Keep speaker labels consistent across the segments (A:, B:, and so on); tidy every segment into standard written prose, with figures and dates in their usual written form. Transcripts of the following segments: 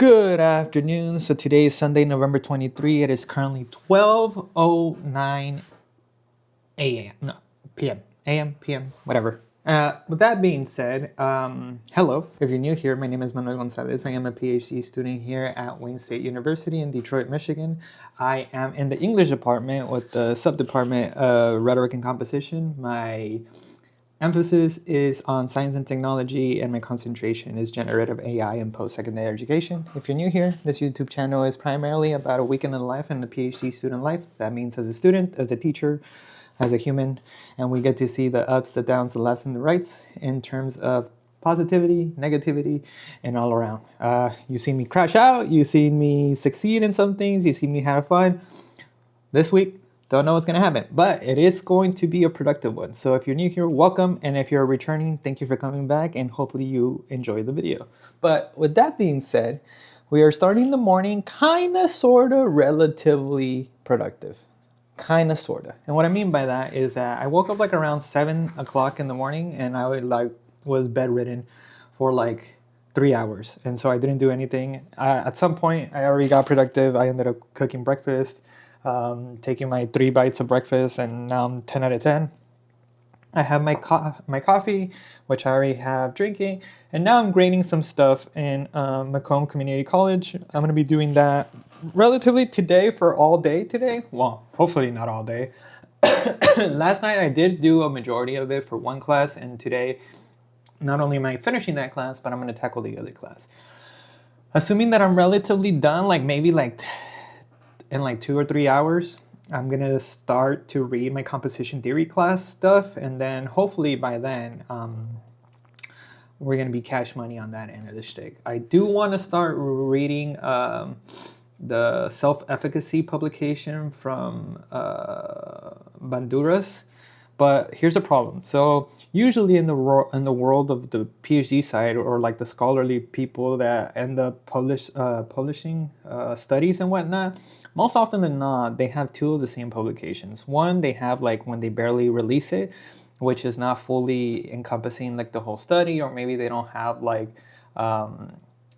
A: Good afternoon. So today is Sunday, November 23. It is currently 12:09 a.m. No, p.m. a.m., p.m., whatever. With that being said, hello. If you're new here, my name is Manuel Gonzalez. I am a PhD student here at Wayne State University in Detroit, Michigan. I am in the English department with the subdepartment of Rhetoric and Composition. My emphasis is on science and technology, and my concentration is generative AI and post-secondary education. If you're new here, this YouTube channel is primarily about a weekend in life and a PhD student life. That means as a student, as a teacher, as a human, and we get to see the ups, the downs, the lefts, and the rights in terms of positivity, negativity, and all around. You see me crash out, you see me succeed in some things, you see me have fun. This week, don't know what's going to happen, but it is going to be a productive one. So if you're new here, welcome. And if you're returning, thank you for coming back, and hopefully you enjoy the video. But with that being said, we are starting the morning kind of, sort of, relatively productive. Kind of, sort of. And what I mean by that is that I woke up like around 7 o'clock in the morning, and I was bedridden for like 3 hours. And so I didn't do anything. At some point, I already got productive. I ended up cooking breakfast, taking my 3 bites of breakfast, and now I'm 10 out of 10. I have my coffee, which I already have drinking, and now I'm grading some stuff in Macomb Community College. I'm going to be doing that relatively today for all day today. Well, hopefully not all day. Last night I did do a majority of it for one class, and today not only am I finishing that class, but I'm going to tackle the other class. Assuming that I'm relatively done, like maybe like in like 2 or 3 hours, I'm gonna start to read my composition theory class stuff, and then hopefully by then we're gonna be cash money on that end of the stick. I do want to start reading the self-efficacy publication from Banduras. But here's a problem. So usually in the world of the PhD side, or like the scholarly people that end up publishing studies and whatnot, most often than not, they have 2 of the same publications. One, they have like when they barely release it, which is not fully encompassing like the whole study, or maybe they don't have like the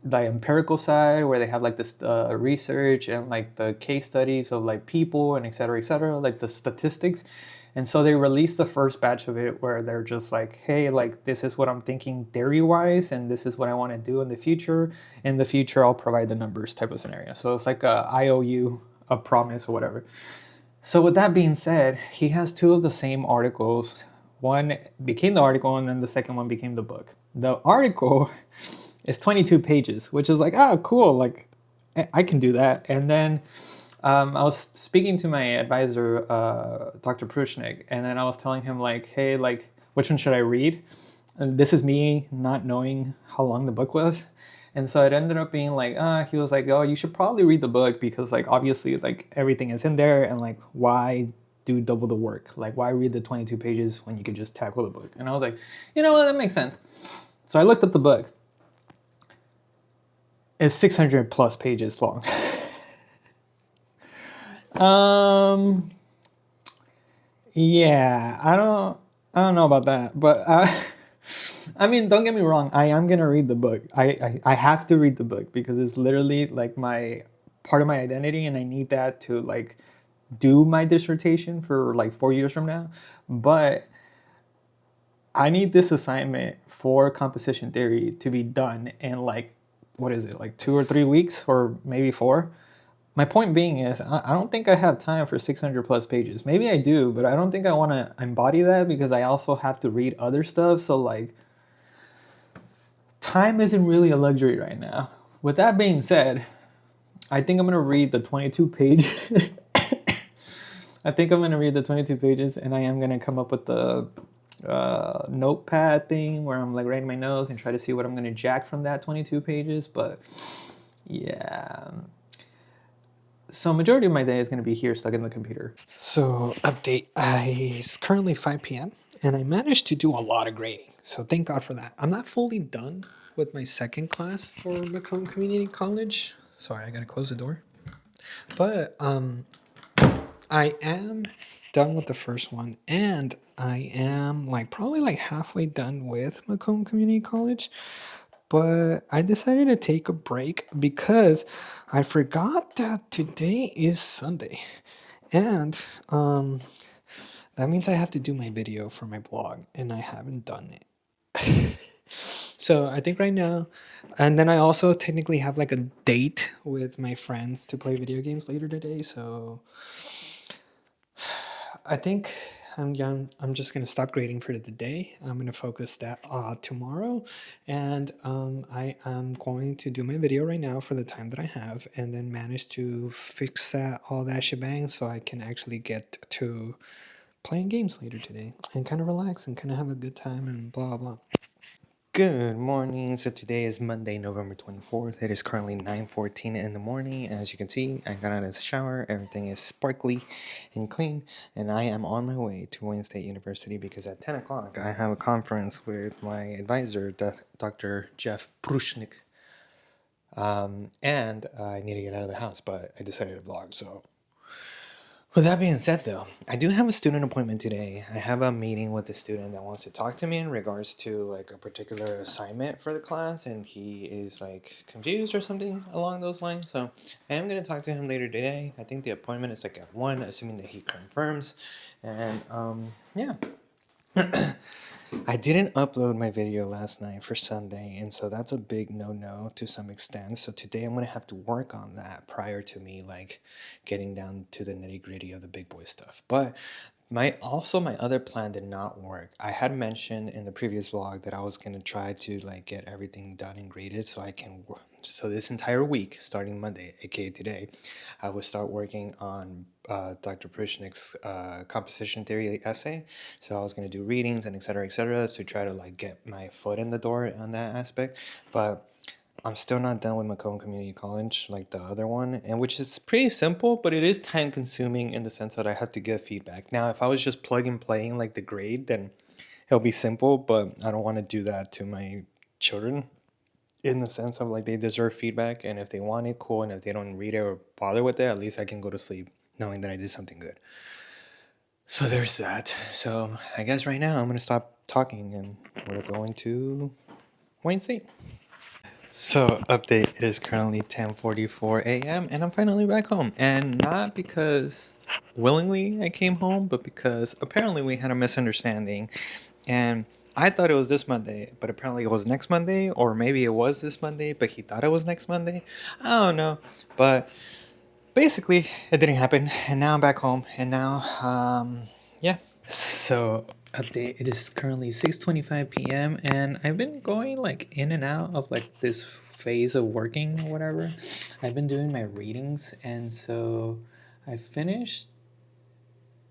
A: empirical side where they have like this research and like the case studies of like people and et cetera, like the statistics. And so they released the first batch of it where they're just like, hey, like this is what I'm thinking theory-wise, and this is what I want to do in the future. In the future, I'll provide the numbers type of scenario. So it's like a IOU, a promise or whatever. So with that being said, he has 2 of the same articles. One became the article, and then the second one became the book. The article is 22 pages, which is like, oh, cool. Like I can do that. And then I was speaking to my advisor, Dr. Prushnik, and then I was telling him like, hey, like, which one should I read? And this is me not knowing how long the book was. And so it ended up being like, he was like, oh, you should probably read the book because like, obviously like everything is in there, and like, why do double the work? Like, why read the 22 pages when you could just tackle the book? And I was like, you know what, that makes sense. So I looked up the book. It's 600 plus pages long. Yeah, I don't know about that, but I mean, don't get me wrong, I am gonna read the book. I have to read the book because it's literally like my part of my identity, and I need that to like do my dissertation for like 4 years from now. But I need this assignment for composition theory to be done in like, what is it, like 2 or 3 weeks, or maybe 4. My point being is, I don't think I have time for 600 plus pages. Maybe I do, but I don't think I want to embody that because I also have to read other stuff. So like, time isn't really a luxury right now. With that being said, I think I'm going to read the 22 page. I think I'm going to read the 22 pages, and I am going to come up with the notepad thing where I'm like writing my notes and try to see what I'm going to jack from that 22 pages. But yeah. So majority of my day is going to be here stuck in the computer. So update, it's currently 5 p.m. and I managed to do a lot of grading. So thank God for that. I'm not fully done with my second class for Macomb Community College. Sorry, I got to close the door. But I am done with the first one, and I am like probably like halfway done with Macomb Community College.
B: but I decided to take a break because I forgot that today is Sunday. And that means I have to do my video for my blog, and I haven't done it. So I think right now, and then I also technically have like a date with my friends to play video games later today. So I think I'm just gonna stop grading for the day. I'm gonna focus that tomorrow, and I am going to do my video right now for the time that I have, and then manage to fix all that shebang so I can actually get to playing games later today and kind of relax and kind of have a good time and blah blah blah. Good morning. So today is Monday, November 24th. It is currently 9:14 in the morning. As you can see, I got out of the shower. Everything is sparkly and clean. And I am on my way to Wayne State University because at 10 o'clock I have a conference with my advisor, Dr. Jeff Prushnik. And I need to get out of the house, but I decided to vlog. So with that being said, though, I do have a student appointment today. I have a meeting with a student that wants to talk to me in regards to like a particular assignment for the class, and he is like confused or something along those lines. So I am going to talk to him later today. I think the appointment is like at 1, assuming that he confirms. And yeah. I didn't upload my video last night for Sunday, and so that's a big no-no to some extent. So today I'm gonna have to work on that prior to me like getting down to the nitty-gritty of the big boy stuff. But my other plan did not work. I had mentioned in the previous vlog that I was gonna try to like get everything done and graded so I can so this entire week, starting Monday, aka today, I would start working on Dr. Prushnik's composition theory essay. So I was going to do readings and et cetera, to try to like get my foot in the door on that aspect. But I'm still not done with Macomb Community College like the other one, and which is pretty simple, but it is time consuming in the sense that I have to get feedback. Now, if I was just plug and playing like the grade, then it'll be simple, but I don't want to do that to my children in the sense of like they deserve feedback, and if they want it, cool, and if they don't read it or bother with it, at least I can go to sleep knowing that I did something good. So there's that. So I guess right now I'm gonna stop talking and we're going to Wayne State. So update, it is currently 10:44 a.m. and I'm finally back home. And not because willingly I came home, but because apparently we had a misunderstanding. And I thought it was this Monday, but apparently it was next Monday, or maybe it was this Monday, but he thought it was next Monday. I don't know. But basically it didn't happen. And now I'm back home. And now yeah. So update, it is currently 6:25 p.m. and I've been going like in and out of like this phase of working or whatever. I've been doing my readings, and so I finished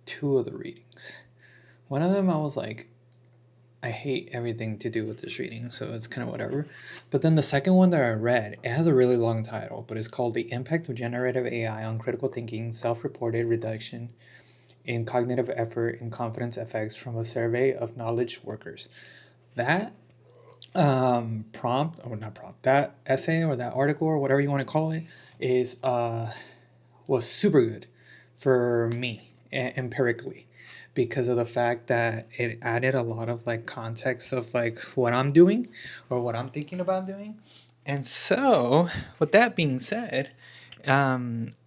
B: 2 of the readings. One of them I was like, I hate everything to do with this reading, so it's kind of whatever. But then the second one that I read, it has a really long title, but it's called The Impact of Generative AI on Critical Thinking, Self-Reported Reduction in Cognitive Effort and Confidence Effects from a Survey of Knowledge Workers. That that essay or that article or whatever you want to call it is was super good for me empirically, because of the fact that it added a lot of like context of like what I'm doing or what I'm thinking about doing. And so with that being said,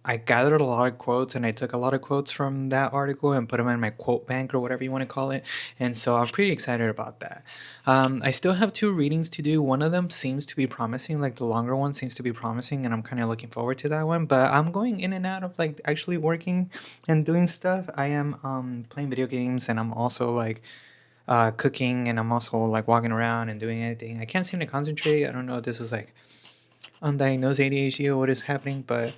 B: I gathered a lot of quotes and I took a lot of quotes from that article and put them in my quote bank or whatever you want to call it. And so I'm pretty excited about that. I still have 2 readings to do. One of them seems to be promising, like the longer one seems to be promising, and I'm kind of looking forward to that one. But I'm going in and out of like actually working and doing stuff. I am playing video games, and I'm also like cooking, and I'm also like walking around and doing anything. I can't seem to concentrate. I don't know if this is like undiagnosed ADHD or what is happening, but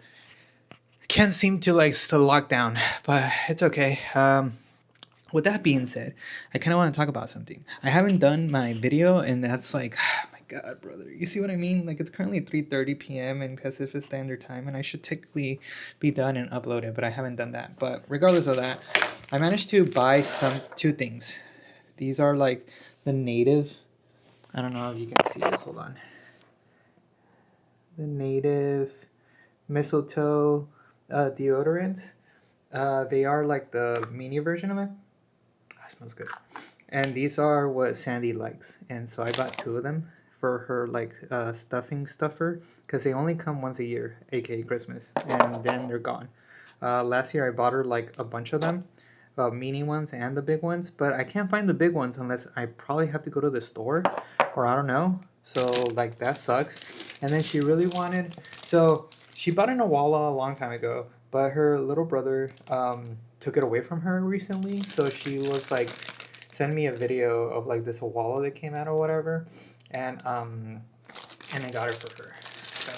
B: can't seem to like still lock down, but it's okay. With that being said, I kind of want to talk about something. I haven't done my video, and that's like, oh my God, brother. You see what I mean? Like, it's currently 3:30 p.m. in Pacific Standard Time, and I should technically be done and upload it, but I haven't done that. But regardless of that, I managed to buy 2 things. These are like the native. I don't know if you can see this. Hold on. The native mistletoe deodorants. They are like the mini version of it. That smells good. And these are what Sandy likes. And so I bought 2 of them
A: for her like stuffing stuffer, because they only come once a year, aka Christmas, and then they're gone. Last year I bought her like a bunch of them, mini ones and the big ones, but I can't find the big ones unless I probably have to go to the store, or I don't know. So like that sucks. And then she really wanted, so she bought an Awala a long time ago, but her little brother took it away from her recently. So she was like, send me a video of like this Awala that came out or whatever, and I got it for her. So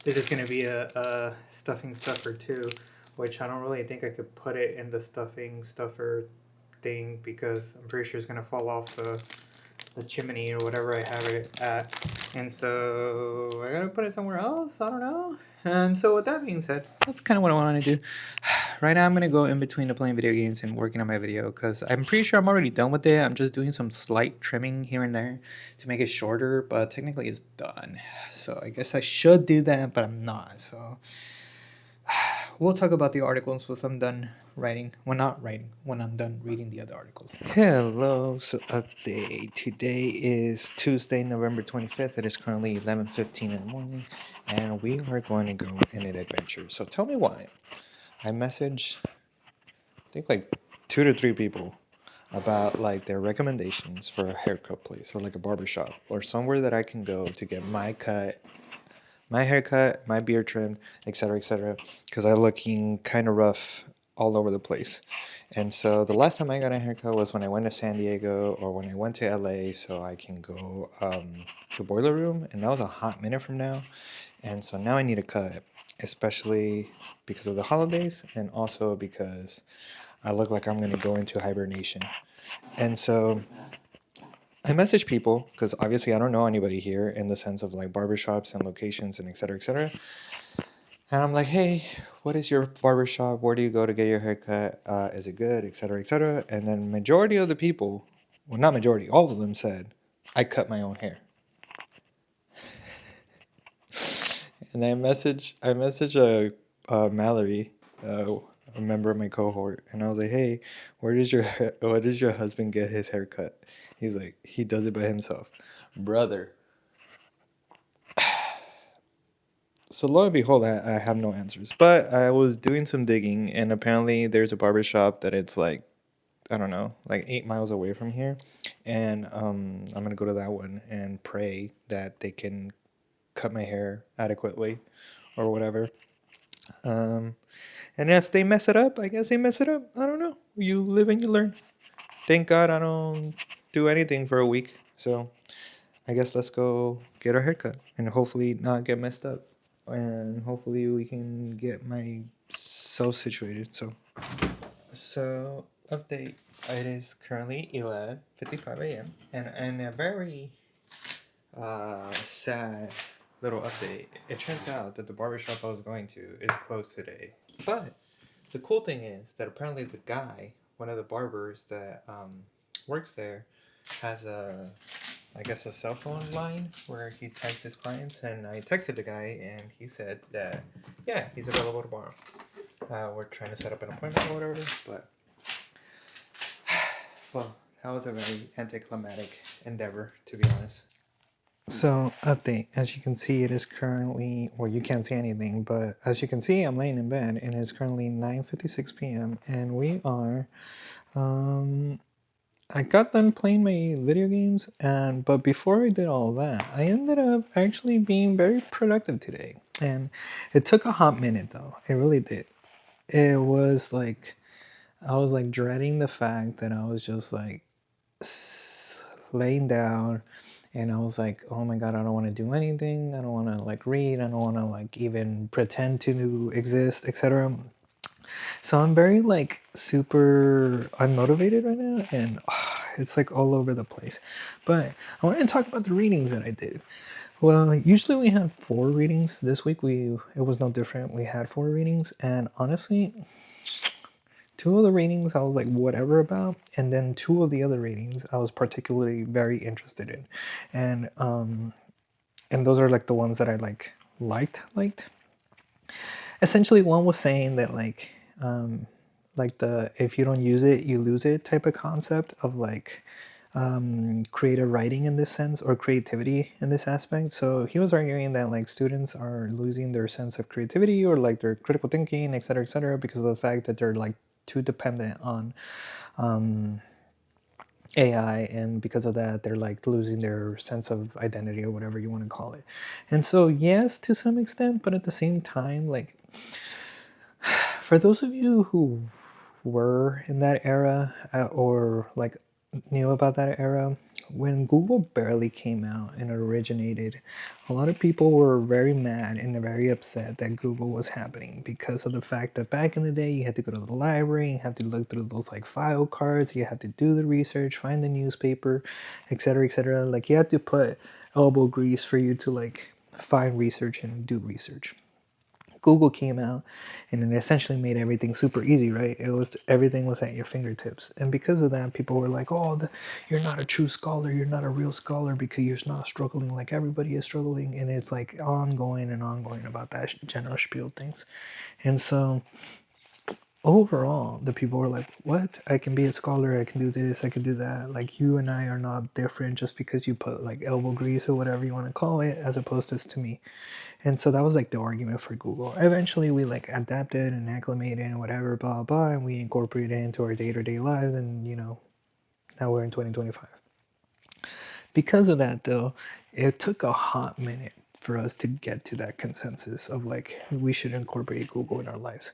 A: this is gonna be a stuffing stuffer too, which I don't really think I could put it in the stuffing stuffer thing because I'm pretty sure it's gonna fall off the chimney or whatever I have it at. And so I gotta put it somewhere else. I don't know. And so with that being said, that's kind of what I want to do. Right now I'm gonna go in between to playing video games and working on my video because I'm pretty sure I'm already done with it. I'm just doing some slight trimming here and there to make it shorter, but technically it's done. So I guess I should do that, but I'm not. So we'll talk about the articles once I'm done writing. Well, not writing, when I'm done reading the other articles.
B: Hello, so update. Today is Tuesday, November 25th. It is currently 11:15 in the morning, and we are going to go in an adventure. So tell me why. I messaged, I think like 2 to 3 people about like their recommendations for a haircut place or like a barbershop or somewhere that I can go to get my cut, my haircut, my beard trimmed, etc., because I'm looking kind of rough all over the place. And so the last time I got a haircut was when I went to San Diego or when I went to LA, so I can go to Boiler Room, and that was a hot minute from now. And so now I need a cut, especially because of the holidays and also because I look like I'm going to go into hibernation. And so I message people because obviously I don't know anybody here in the sense of like barbershops and locations and etc. etc. And I'm like, hey, what is your barbershop? Where do you go to get your haircut? Is it good, etc. etc. And then majority of the people, well, not majority, all of them said, I cut my own hair. And I message Mallory, a member of my cohort, and I was like, "Hey, where does your husband get his haircut?" He's like, "He does it by himself, brother." So lo and behold, I have no answers. But I was doing some digging, and apparently there's a barbershop that it's like I don't know, like 8 miles away from here, and I'm gonna go to that one and pray that they can cut my hair adequately or whatever. Um, And if they mess it up, I guess they mess it up. I don't know. You live and you learn. Thank God I don't do anything for a week. So I guess let's go get our haircut and hopefully not get messed up. And hopefully we can get myself situated. So update. It is currently 11:55 a.m. And a very sad little update. It turns out that the barbershop I was going to is closed today. But the cool thing is that apparently the guy, one of the barbers that works there, has I guess, a cell phone line where he texts his clients. And I texted the guy, and he said that, yeah, he's available tomorrow. We're trying to set up an appointment or whatever, but, well, that was a very anticlimactic endeavor, to be honest. So, update. As you can see, it is currently, well, you can't see anything, but as you can see, I'm laying in bed, and it's currently 9:56 p.m., and we are, I got done playing my video games, but before I did all that, I ended up actually being very productive today, and it took a hot minute, though. It really did. It was like, I was like dreading the fact that I was just like laying down, and I was like, oh my god, I don't want to do anything. I don't want to like read. I don't want to like even pretend to exist, etc. So I'm very like super unmotivated right now, and it's like all over the place. But I wanted to talk about the readings that I did. Well, usually we have 4 readings. This week it was no different. We had 4 readings, and honestly, 2 of the readings I was like whatever about, and then 2 of the other readings I was particularly very interested in, and those are like the ones that I liked. Essentially, one was saying that like the if you don't use it, you lose it type of concept of like
A: creative writing in this sense, or creativity in this aspect. So he was arguing that like students are losing their sense of creativity or like their critical thinking, et cetera, because of the fact that they're like too dependent on AI, and because of that, they're like losing their sense of identity or whatever you want to call it. And so, yes, to some extent, but at the same time, like for those of you who were in that era or like knew about that era, when Google barely came out and it originated, a lot of people were very mad and very upset that Google was happening because of the fact that back in the day you had to go to the library, you had to look through those like file cards, you had to do the research, find the newspaper, etc., etc. Like you had to put elbow grease for you to like find research and do research. Google came out and it essentially made everything super easy, right? It was everything was at your fingertips. And because of that, people were like, "Oh, you're not a true scholar. You're not a real scholar because you're not struggling like everybody is struggling." And it's like ongoing and ongoing about that general spiel things. And so overall, the people were like, "What? I can be a scholar. I can do this. I can do that. Like you and I are not different just because you put like elbow grease or whatever you want to call it, as opposed to me." And so that was like the argument for Google. Eventually, we like adapted and acclimated and whatever, blah, blah, and we incorporated it into our day to day lives. And, now we're in 2025. Because of that, though, it took a hot minute for us to get to that consensus of like, we should incorporate Google in our lives.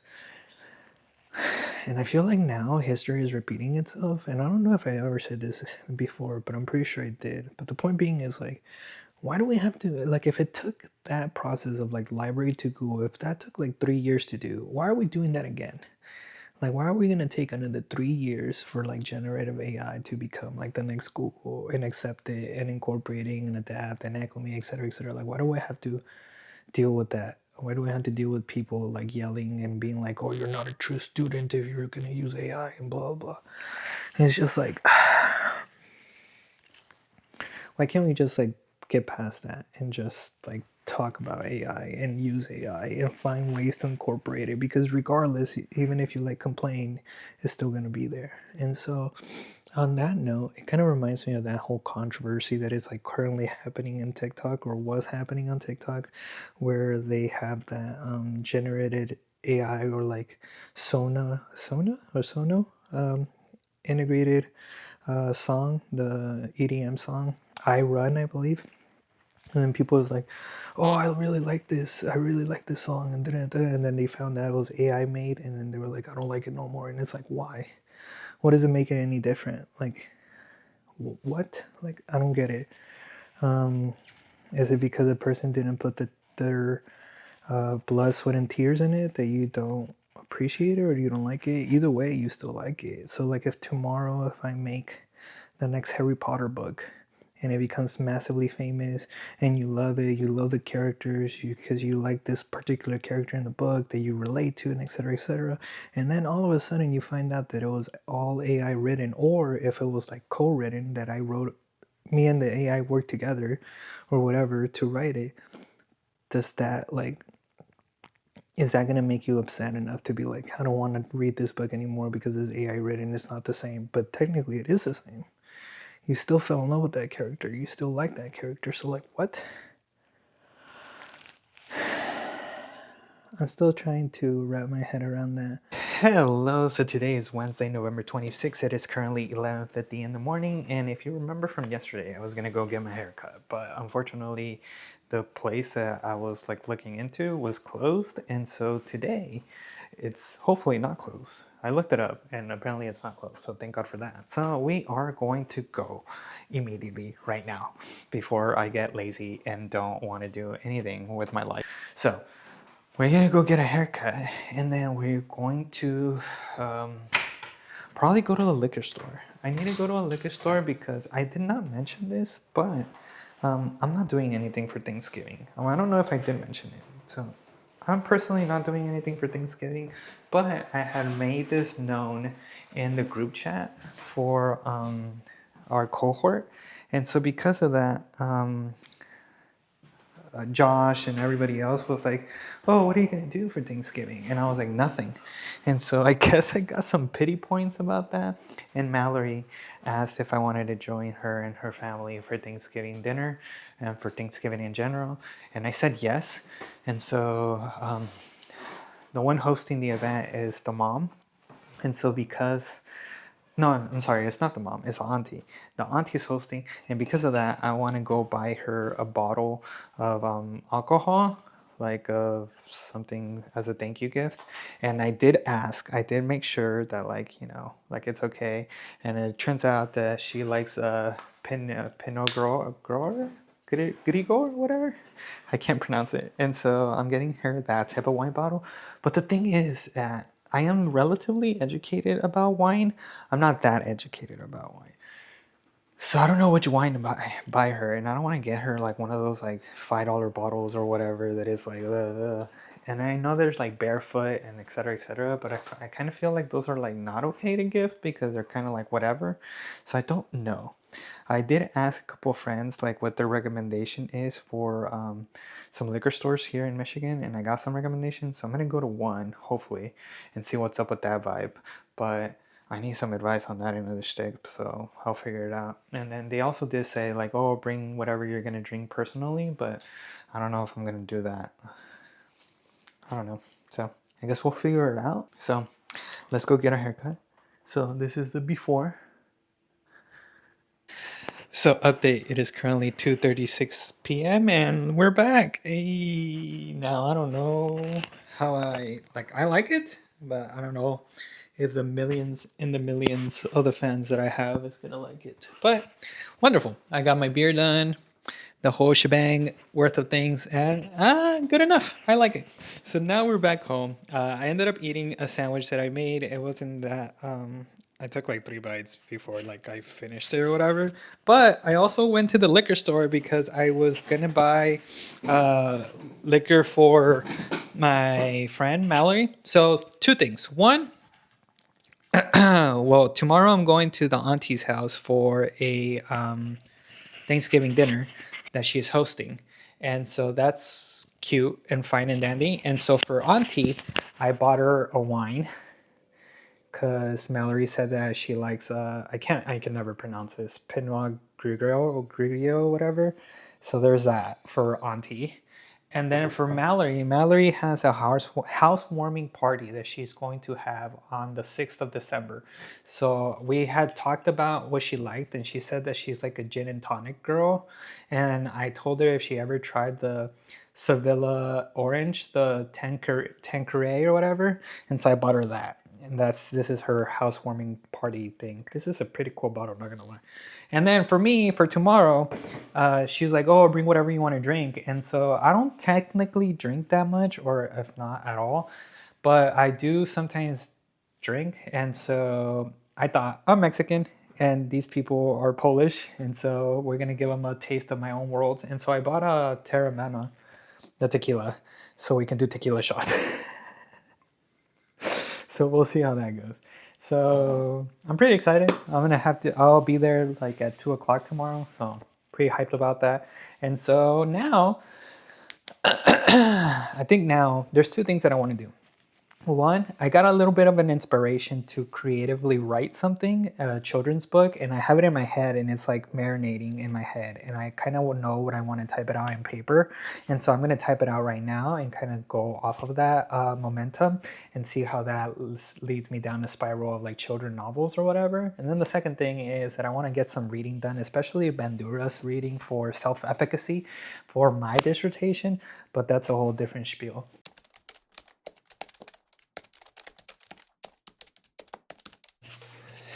A: And I feel like now history is repeating itself. And I don't know if I ever said this before, but I'm pretty sure I did. But the point being is like, why do we have to like if it took that process of like library to Google, if that took like 3 years to do, why are we doing that again? Like why are we gonna take another 3 years for like generative AI to become like the next Google and accept it and incorporating and adapt and acclimate, et cetera, et cetera? Like why do I have to deal with that? Why do we have to deal with people like yelling and being like, "Oh, you're not a true student if you're gonna use AI," and blah blah. And it's just like, why can't we just like get past that and just like talk about AI and use AI and find ways to incorporate it? Because regardless, even if you like complain, it's still going to be there. And so on that note, it kind of reminds me of that whole controversy that is like currently happening in TikTok, or was happening on TikTok, where they have that generated AI, or like Sono integrated song, the EDM song, I Run, I believe. And then people was like, "Oh, I really like this. I really like this song," and and then they found out it was AI made, and then they were like, "I don't like it no more." And it's like, why? What does it make it any different? Like, what? Like, I don't get it. Is it because a person didn't put their blood, sweat, and tears in it that you don't appreciate it, or you don't like it? Either way, you still like it. So, like, if tomorrow, if I make the next Harry Potter book and it becomes massively famous and you love the characters because you like this particular character in the book that you relate to, and etc., etc., and then all of a sudden you find out that it was all AI written, or if it was like co-written, that I wrote, me and the AI worked together or whatever to write it, does that like, is that going to make you upset enough to be like, I don't want to read this book anymore because it's AI written, it's not the same? But technically it is the same. You still fell in love with that character, you still like that character, so like, what? I'm still trying to wrap my head around that.
B: Hello, so today is Wednesday, November 26th. It is currently 11:50 in the morning, and if you remember from yesterday, I was gonna go get my hair cut, but unfortunately, the place that I was like looking into was closed, and so today, it's hopefully not closed. I looked it up, and apparently it's not closed, so thank God for that. So we are going to go immediately right now before I get lazy and don't want to do anything with my life. So we're gonna go get a haircut, and then we're going to probably go to a liquor store. I need to go to a liquor store because I did not mention this, but I'm not doing anything for Thanksgiving. I don't know if I did mention it. So I'm personally not doing anything for Thanksgiving, but I had made this known in the group chat for our cohort. And so because of that, Josh and everybody else was like, "Oh, what are you gonna do for Thanksgiving?" And I was like, "Nothing." And so I guess I got some pity points about that. And Mallory asked if I wanted to join her and her family for Thanksgiving dinner and for Thanksgiving in general. And I said yes. And so the one hosting the event is the mom. And so because no, I'm sorry, it's not the mom, it's the auntie. The auntie is hosting, and because of that, I want to go buy her a bottle of alcohol, like of something as a thank you gift. And I did ask, I did make sure that, like, like it's okay. And it turns out that she likes Pinot Grigio, Grigo or whatever. I can't pronounce it. And so I'm getting her that type of wine bottle. But the thing is that I am relatively educated about wine. I'm not that educated about wine. So I don't know which wine to buy her, and I don't want to get her like one of those like $5 bottles or whatever that is like, and I know there's like barefoot and etc., but I kind of feel like those are like not okay to gift because they're kind of like whatever. So I don't know. I did ask a couple of friends like what their recommendation is for some liquor stores here in Michigan, and I got some recommendations. So I'm gonna go to one hopefully and see what's up with that vibe. But I need some advice on that end of the stick, so I'll figure it out. And then they also did say like, oh, bring whatever you're gonna drink personally, but I don't know if I'm gonna do that. I don't know. So I guess we'll figure it out. So let's go get a haircut. So this is the before. So update, it is currently 2:36 p.m. and we're back. Hey, now I don't know how I like it, but I don't know if the millions and the millions of the fans that I have is gonna like it. But wonderful. I got my beard done, the whole shebang worth of things, and good enough. I like it. So now we're back home. I ended up eating a sandwich that I made. It wasn't that I took like 3 bites before like I finished it or whatever. But I also went to the liquor store because I was gonna buy liquor for my friend Mallory. So two things. One, well, tomorrow I'm going to the auntie's house for a Thanksgiving dinner that she's hosting. And so that's cute and fine and dandy. And so for auntie, I bought her a wine because Mallory said that she likes I can never pronounce this, Pinot Grigio, whatever. So there's that for auntie. And then for Mallory, Mallory has a housewarming party that she's going to have on the 6th of December. So we had talked about what she liked, and she said that she's like a gin and tonic girl. And I told her if she ever tried the Sevilla Orange, the Tanqueray or whatever. And so I bought her that. And this is her housewarming party thing. This is a pretty cool bottle, not gonna lie. And then for me, for tomorrow, she's like, "Oh, bring whatever you want to drink." And so I don't technically drink that much, or if not at all, but I do sometimes drink. And so I thought I'm Mexican, and these people are Polish, and so we're gonna give them a taste of my own world. And so I bought a Terramana, the tequila, so we can do tequila shots. So we'll see how that goes. So I'm pretty excited. I'll be there like at 2 o'clock tomorrow. So pretty hyped about that. And so now, I think now there's two things that I want to do. One, I got a little bit of an inspiration to creatively write something, a children's book, and I have it in my head and it's like marinating in my head. And I kind of know what I want to type it out in paper. And so I'm going to type it out right now and kind of go off of that momentum and see how that leads me down the spiral of like children novels or whatever. And then the second thing is that I want to get some reading done, especially Bandura's reading for self-efficacy for my dissertation, but that's a whole different spiel.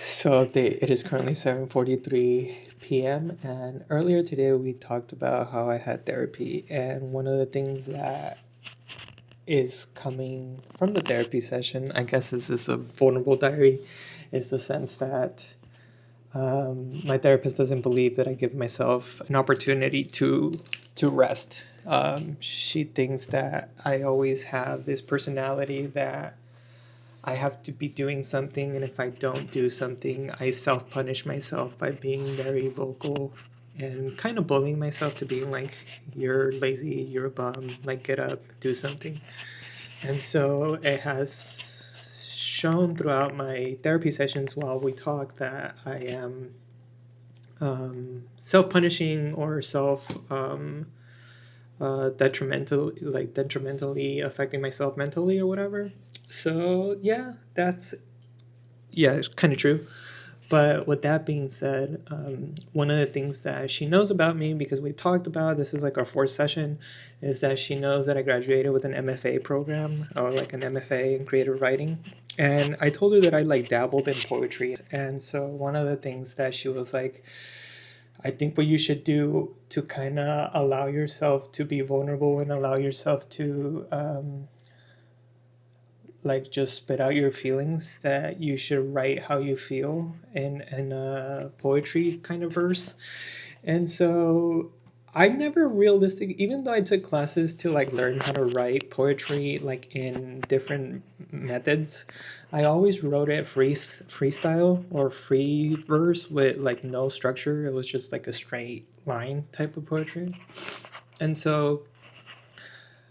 B: So it is currently 7:43 p.m. and earlier today we talked about how I had therapy, and one of the things that is coming from the therapy session, I guess this is a vulnerable diary, is the sense that my therapist doesn't believe that I give myself an opportunity to rest. She thinks that I always have this personality that I have to be doing something, and if I don't do something, I self punish myself by being very vocal
A: and kind of bullying myself to being like, you're lazy, you're a bum, like get up, do something. And so it has shown throughout my therapy sessions while we talk that I am self-punishing or detrimentally affecting myself mentally or whatever. So yeah, it's kind of true. But with that being said, one of the things that she knows about me, because we talked about this is like our fourth session, is that she knows that I graduated with an MFA program, or like an MFA in creative writing. And I told her that I like dabbled in poetry. And so one of the things that she was like, I think what you should do to kind of allow yourself to be vulnerable and allow yourself to like just spit out your feelings, that you should write how you feel in a poetry kind of verse. And so I never realistic, even though I took classes to like learn how to write poetry like in different methods, I always wrote it freestyle or free verse with like no structure. It was just like a straight line type of poetry. And so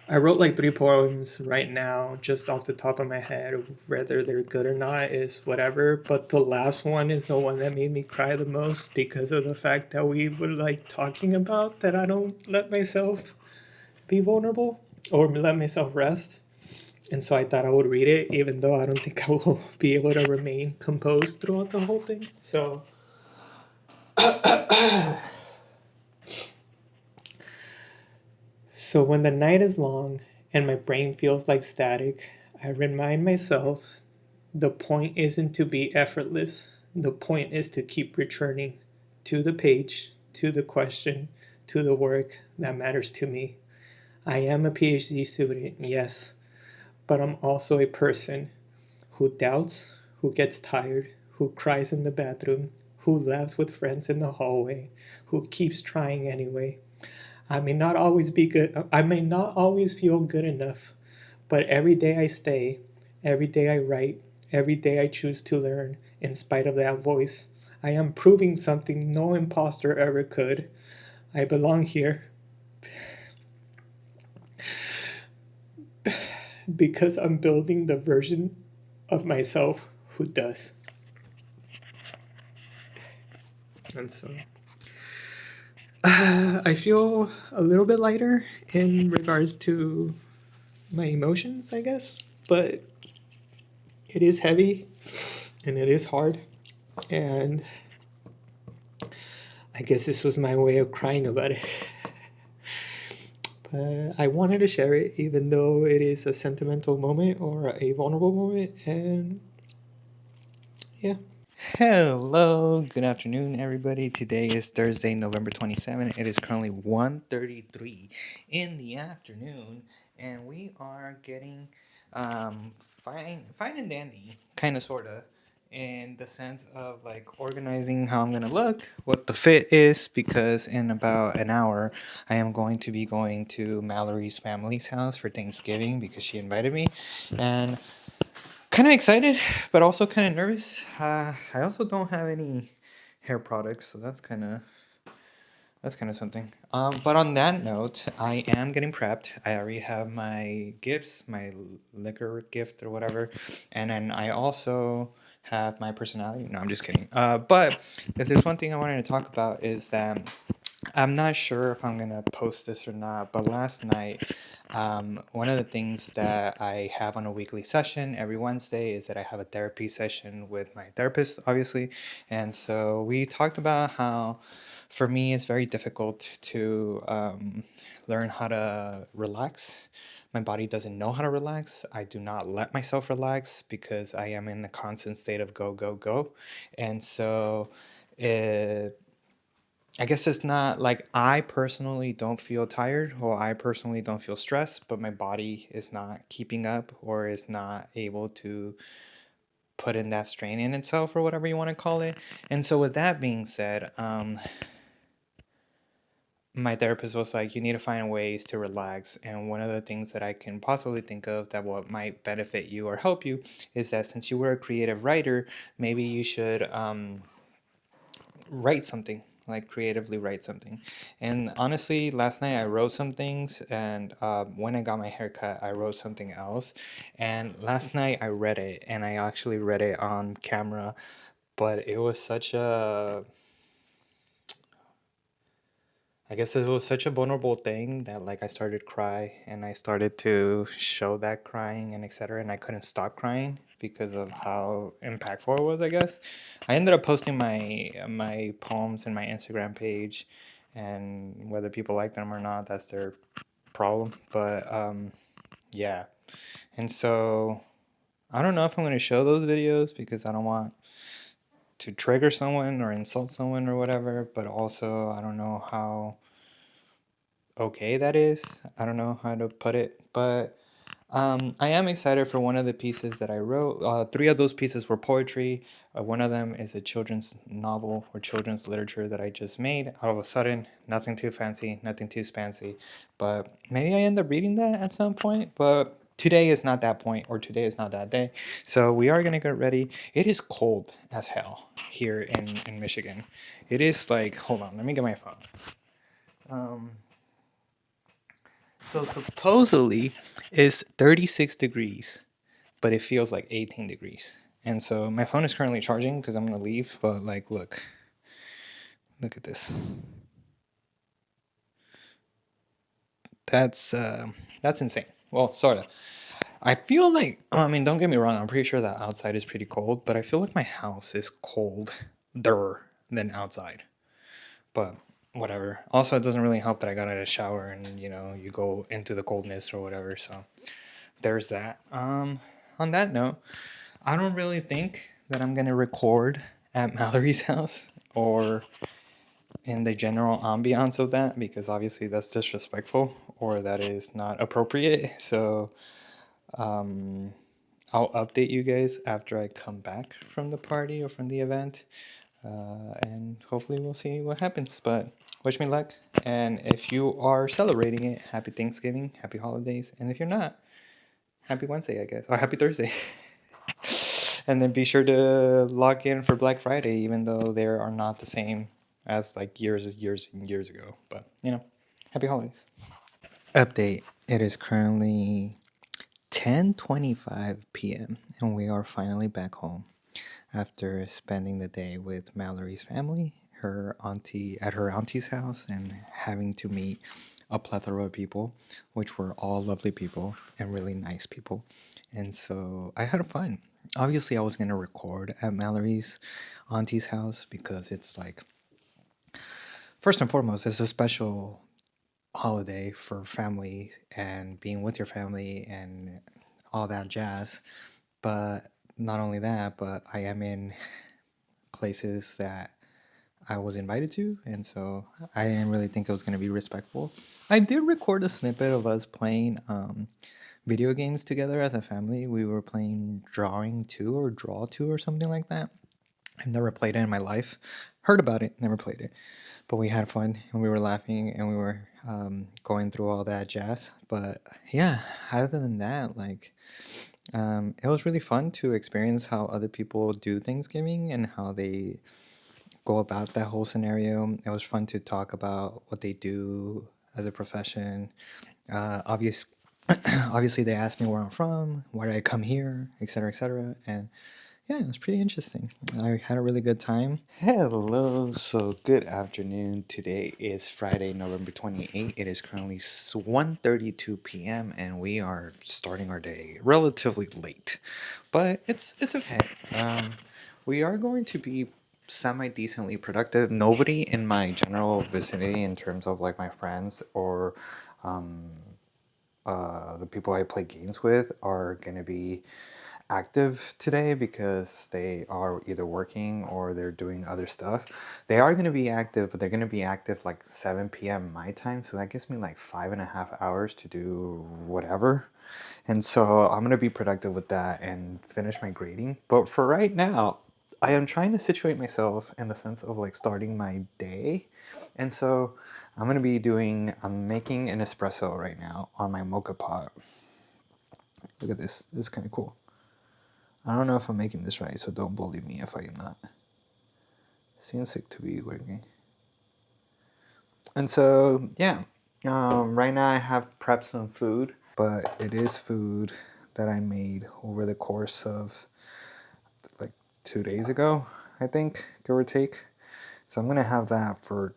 A: I wrote like three poems right now, just off the top of my head. Whether they're good or not is whatever. But the last one is the one that made me cry the most because of the fact that we were like talking about that I don't let myself be vulnerable or let myself rest. And so I thought I would read it, even though I don't think I will be able to remain composed throughout the whole thing. So when the night is long and my brain feels like static, I remind myself the point isn't to be effortless. The point is to keep returning to the page, to the question, to the work that matters to me. I am a PhD student, yes, but I'm also a person who doubts, who gets tired, who cries in the bathroom, who laughs with friends in the hallway, who keeps trying anyway. I may not always be good. I may not always feel good enough, but every day I stay, every day I write, every day I choose to learn in spite of that voice. I am proving something no imposter ever could. I belong here because I'm building the version of myself who does. And so I feel a little bit lighter in regards to my emotions, I guess, but it is heavy and it is hard. And I guess this was my way of crying about it. But I wanted to share it, even though it is a sentimental moment or a vulnerable moment. And yeah.
B: Hello, good afternoon, everybody. Today is Thursday, November 27th. It is currently 1:33 in the afternoon, and we are getting fine and dandy, kind of, sort of, in the sense of like organizing how I'm gonna look, what the fit is, because in about an hour, I am going to be going to Mallory's family's house for Thanksgiving because she invited me, and kind of excited, but also kind of nervous. I also don't have any hair products, so that's kind of something. But on that note, I am getting prepped. I already have my gifts, my liquor gift or whatever, and then I also have my personality. No, I'm just kidding. But if there's one thing I wanted to talk about is that I'm not sure if I'm gonna post this or not, but last night, one of the things that I have on a weekly session every Wednesday is that I have a therapy session with my therapist, obviously. And so we talked about how, for me, it's very difficult to learn how to relax. My body doesn't know how to relax. I do not let myself relax because I am in a constant state of go, go, go. And so, it I guess it's not like I personally don't feel tired or I personally don't feel stressed, but my body is not keeping up or is not able to put in that strain in itself or whatever you want to call it. And so, with that being said, my therapist was like, you need to find ways to relax. And one of the things that I can possibly think of that what might benefit you or help you is that since you were a creative writer, maybe you should write something. like creatively write something. And honestly, last night I wrote some things, and when I got my haircut, I wrote something else. And last night I read it, and I actually read it on camera, but it was such a, I guess it was such a vulnerable thing that like I started cry, and I started to show that crying and etc. And I couldn't stop crying because of how impactful it was. I guess I ended up posting my poems in my Instagram page, and whether people like them or not, that's their problem. But yeah, and so I don't know if I'm going to show those videos because I don't want to trigger someone or insult someone or whatever. But also I don't know how okay that is. I don't know how to put it, but I am excited for one of the pieces that I wrote. Three of those pieces were poetry. One of them is a children's novel or children's literature that I just made. All of a sudden, nothing too fancy, nothing too fancy, but maybe I end up reading that at some point. But today is not that point, or today is not that day. So we are gonna get ready. It is cold as hell here in Michigan. It is like, hold on, let me get my phone. Um, So supposedly it's 36 degrees, but it feels like 18 degrees. And so my phone is currently charging because I'm gonna leave. But like, look at this. That's that's insane. Well, sorta. I feel like, I mean, don't get me wrong. I'm pretty sure that outside is pretty cold, but I feel like my house is colder than outside. But whatever. Also, it doesn't really help that I got out of the shower and you go into the coldness or whatever. So there's that. On that note, I don't really think that I'm gonna record at Mallory's house or in the general ambiance of that because obviously that's disrespectful or that is not appropriate. So um, I'll update you guys after I come back from the party or from the event, and hopefully we'll see what happens. But wish me luck, and if you are celebrating it, happy Thanksgiving, happy holidays, and if you're not, happy Wednesday, I guess, or happy Thursday. And then be sure to log in for Black Friday, even though they are not the same as like years ago. But happy holidays. Update. It is currently 10:25 p.m. and we are finally back home after spending the day with Mallory's family, her auntie at her auntie's house, and having to meet a plethora of people, which were all lovely people and really nice people. And so I had fun. Obviously, I was gonna record at Mallory's auntie's house because it's like, first and foremost, it's a special holiday for family and being with your family and all that jazz. But not only that, but I am in places that I was invited to, and so I didn't really think it was going to be respectful. I did record a snippet of us playing video games together as a family. We were playing Drawing 2 or Draw 2 or something like that. I've never played it in my life. Heard about it, never played it. But we had fun and we were laughing and we were going through all that jazz. But yeah, other than that, like, it was really fun to experience how other people do Thanksgiving and how they go about that whole scenario. It was fun to talk about what they do as a profession. Obvious, obviously, they asked me where I'm from, why did I come here, etc., etc. And yeah, it was pretty interesting. I had a really good time. Hello, so good afternoon. Today is Friday, November 28th. It is currently 1:32 p.m. and we are starting our day relatively late. But it's okay. We are going to be semi decently productive. Nobody in my general vicinity, in terms of like my friends or um, the people I play games with, are going to be active today because they are either working or they're doing other stuff. They are going to be active, but they're going to be active like 7 p.m. my time. So that gives me like 5.5 hours to do whatever. And so I'm going to be productive with that and finish my grading. But for right now, I am trying to situate myself in the sense of like starting my day. And so I'm making an espresso right now on my mocha pot. Look at this. This is kind of cool. I don't know if I'm making this right, so don't bully me if I am not. Seems like to be working. And so, yeah, right now I have prepped some food, but it is food that I made over the course of like 2 days ago, I think, give or take. So I'm gonna have that for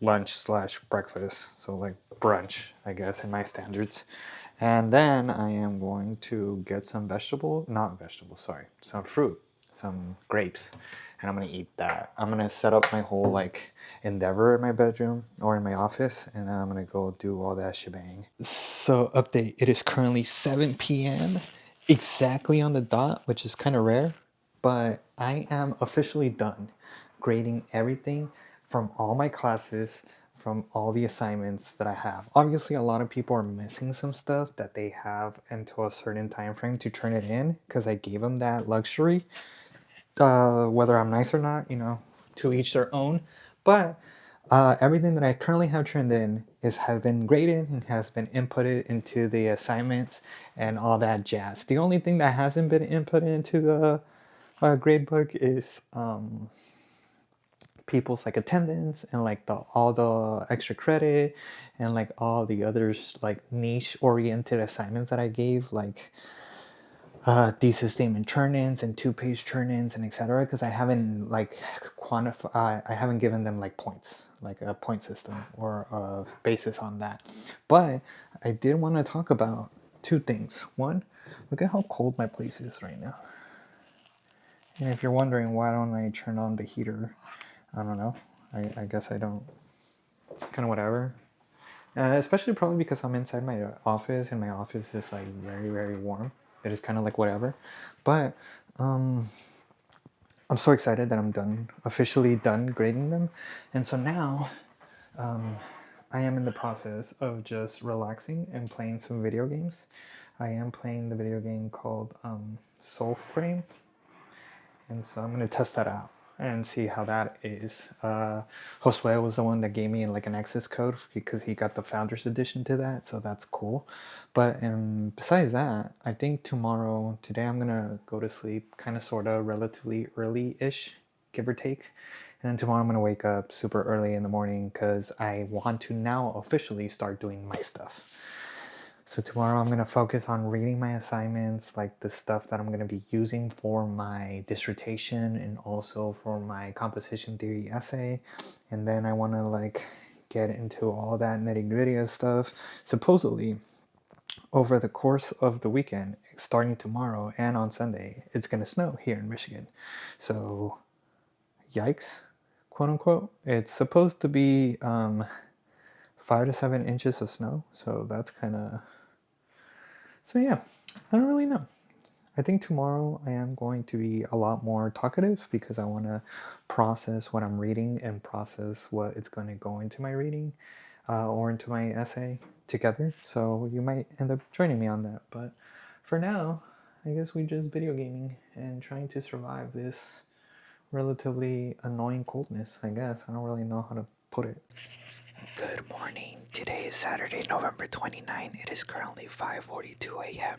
B: lunch slash breakfast, so like brunch, I guess, in my standards. And then I am going to get some not vegetables, sorry, some fruit, some grapes, and I'm gonna eat that. I'm gonna set up my whole like endeavor in my bedroom or in my office, and I'm gonna go do all that shebang. So, update, it is currently 7 p.m. exactly on the dot, which is kind of rare, but I am officially done grading everything from all my classes, from all the assignments that I have. Obviously, a lot of people are missing some stuff that they have until a certain time frame to turn it in because I gave them that luxury. Whether I'm nice or not, to each their own. But everything that I currently have turned in has been graded and has been inputted into the assignments and all that jazz. The only thing that hasn't been inputted into the grade book is people's like attendance and like all the extra credit and like all the others like niche oriented assignments that I gave, like thesis statement turn-ins and two-page turn-ins and etc. Because I haven't like quantified, I haven't given them like points, like a point system or a basis on that. But I did want to talk about two things. One, look at how cold my place is right now. And if you're wondering why don't I turn on the heater, I don't know. I guess I don't. It's kind of whatever. Especially probably because I'm inside my office and my office is like very, very warm. It is kind of like whatever. But I'm so excited that I'm done, officially done grading them. And so now I am in the process of just relaxing and playing some video games. I am playing the video game called Soul Frame, and so I'm gonna test that out and see how that is. Josue was the one that gave me like an access code because he got the founders edition to that, so that's cool. But besides that, I think today I'm gonna go to sleep kind of sort of relatively early-ish, give or take. And then tomorrow I'm gonna wake up super early in the morning because I want to now officially start doing my stuff. So tomorrow I'm going to focus on reading my assignments, like the stuff that I'm going to be using for my dissertation and also for my composition theory essay. And then I want to like get into all that nitty-gritty stuff. Supposedly, over the course of the weekend, starting tomorrow and on Sunday, it's going to snow here in Michigan. So, yikes, quote unquote. It's supposed to be 5 to 7 inches of snow. So that's kind of So yeah, I don't really know. I think tomorrow I am going to be a lot more talkative because I want to process what I'm reading and process what it's going to go into my reading or into my essay together. So you might end up joining me on that. But for now, I guess we just video gaming and trying to survive this relatively annoying coldness, I guess. I don't really know how to put it. Good morning. Today is Saturday, November 29. It is currently 5:42 a.m.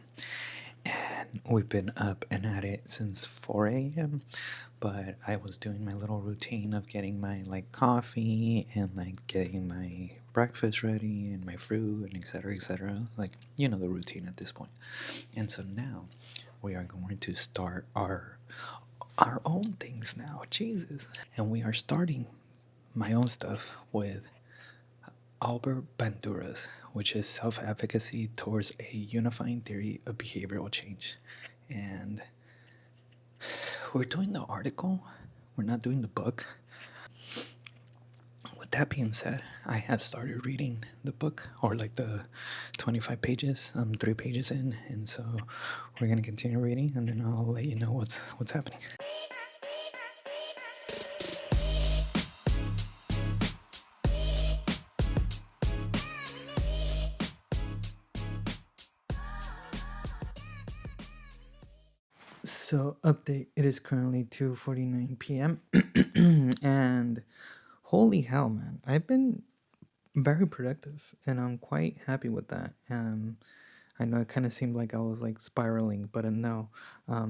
B: And we've been up and at it since 4 a.m. But I was doing my little routine of getting my like coffee and like getting my breakfast ready and my fruit and etc. etc. Like the routine at this point. And so now we are going to start our own things now. Jesus. And we are starting my own stuff with Albert Bandura's, which is self-efficacy towards a unifying theory of behavioral change. And we're doing the article, we're not doing the book. With that being said, I have started reading the book, or like the 25 pages. I'm 3 pages in, and so we're gonna continue reading, and then I'll let you know what's happening. So, update, it is currently 2:49 p.m. and holy hell, man, I've been very productive and I'm quite happy with that. I know it kind of seemed like I was like spiraling, but no. I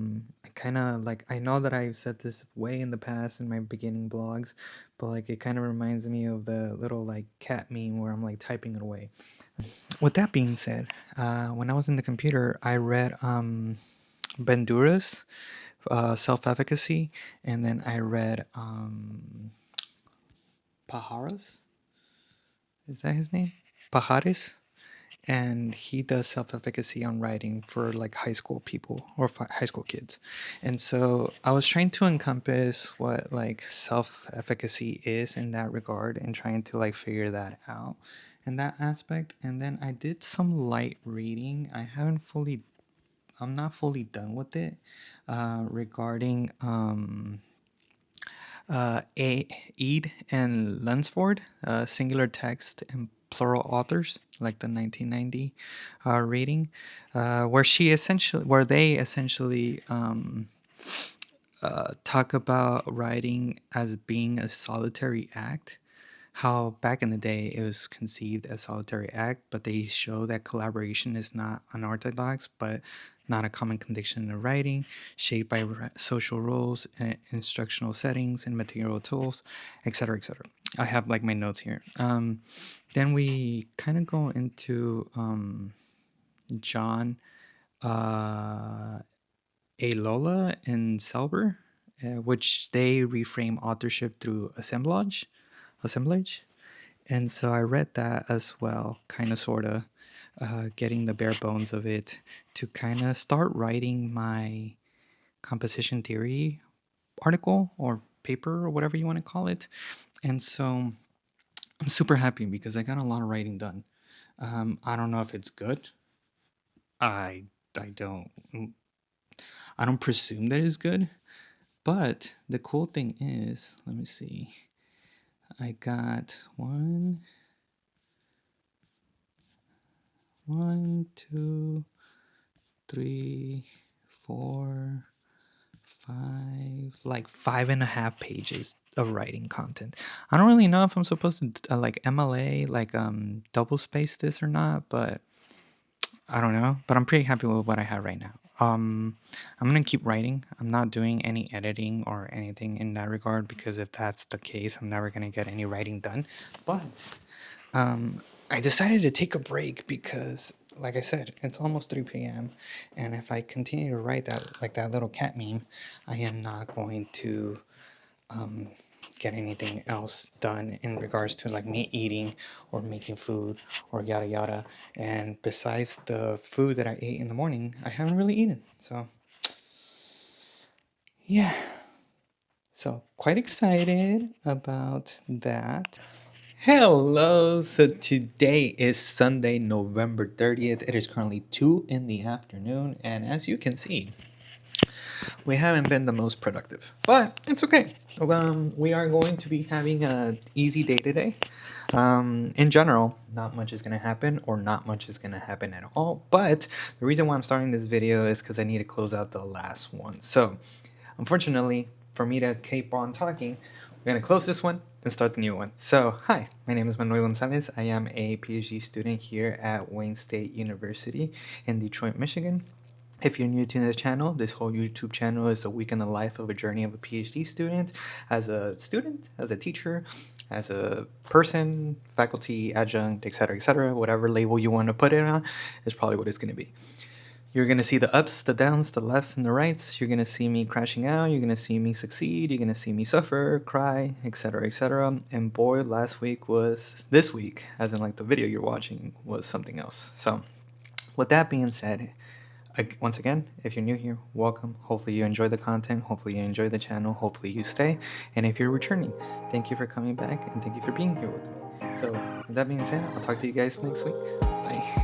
B: kind of like, I know that I've said this way in the past in my beginning blogs, but like it kind of reminds me of the little like cat meme where I'm like typing it away. With that being said, when I was in the computer, I read Bandura's Self-Efficacy, and then I read Pajaras. Is that his name? Pajares? And he does self-efficacy on writing for like high school people or high school kids. And so I was trying to encompass what like self-efficacy is in that regard and trying to like figure that out in that aspect. And then I did some light reading. I'm not fully done with it, regarding Eid and Lunsford, singular text and plural authors, like the 1990 reading, where they essentially talk about writing as being a solitary act. How back in the day it was conceived as solitary act, but they show that collaboration is not unorthodox, but not a common condition in writing, shaped by social roles, instructional settings, and material tools, etc., etc. I have like my notes here. Then we kind of go into John Alola and Selber, which they reframe authorship through assemblage. And so I read that as well, kind of, sort of, getting the bare bones of it to kind of start writing my composition theory article or paper or whatever you want to call it. And so I'm super happy because I got a lot of writing done. I don't know if it's good. I I don't I don't presume that it's good. But the cool thing is, let me see. I got one, two, three, four, five, like 5.5 pages of writing content. I don't really know if I'm supposed to like MLA, like double space this or not, but I don't know. But I'm pretty happy with what I have right now. I'm gonna keep writing. I'm not doing any editing or anything in that regard because if that's the case, I'm never gonna get any writing done. But I decided to take a break because, like I said, it's almost 3 p.m. And if I continue to write that, like that little cat meme, I am not going to get anything else done in regards to like me eating or making food or yada yada. And besides the food that I ate in the morning, I haven't really eaten. So, yeah. So, quite excited about that. Hello, so today is Sunday, November 30th. It is currently 2 in the afternoon, and as you can see, we haven't been the most productive, but it's okay. We are going to be having an easy day today. In general, not much is going to happen, or not much is going to happen at all, but the reason why I'm starting this video is because I need to close out the last one. So, unfortunately, for me to keep on talking, we're going to close this one and start the new one. So, hi, my name is Manuel Gonzalez. I am a PhD student here at Wayne State University in Detroit, Michigan. If you're new to the channel, this whole YouTube channel is a week in the life of a journey of a PhD student, as a teacher, as a person, faculty, adjunct, etc., whatever label you want to put it on, is probably what it's going to be. You're going to see the ups, the downs, the lefts, and the rights. You're going to see me crashing out. You're going to see me succeed. You're going to see me suffer, cry, etc. And boy, this week, as in like the video you're watching, was something else. So, with that being said, once again, if you're new here, welcome. Hopefully you enjoy the content. Hopefully you enjoy the channel. Hopefully you stay. And if you're returning, thank you for coming back and thank you for being here with me. So, with that being said, I'll talk to you guys next week. Bye.